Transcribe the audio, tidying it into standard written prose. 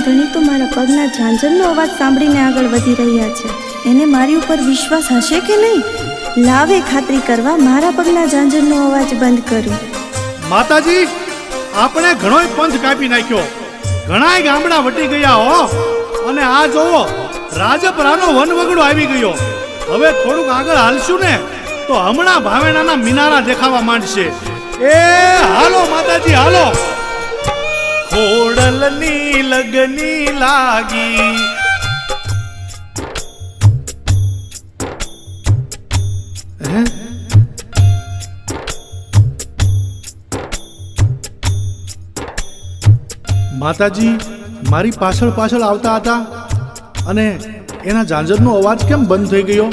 ધણી તો મારા પગના ઝાંઝરનો અવાજ સાંભળીને આગળ વધી રહ્યા છે. એને મારી ઉપર વિશ્વાસ હશે કે નહીં? લાવે ખાતરી કરવા મારા પગના ઝાંઝરનો અવાજ બંધ કર્યો. માતાજી, આપણે ઘણોય પંથ કાપી નાખ્યો, ઘણાય ગામડા વટી ગયા હો. અને આ જોવો, રાજપરાનો વનવગડો આવી ગયો. હવે થોડુંક આગળ હાલશું ને તો હમણાં ભાવેણાના મિનારા દેખાવા માંડશે. એ હાલો માતાજી, હાલો. ખોડલની લગની લાગી, માતાજી મારી પાછળ પાછળ આવતા હતા અને એના ઝાંઝરનો અવાજ કેમ બંધ થઈ ગયો?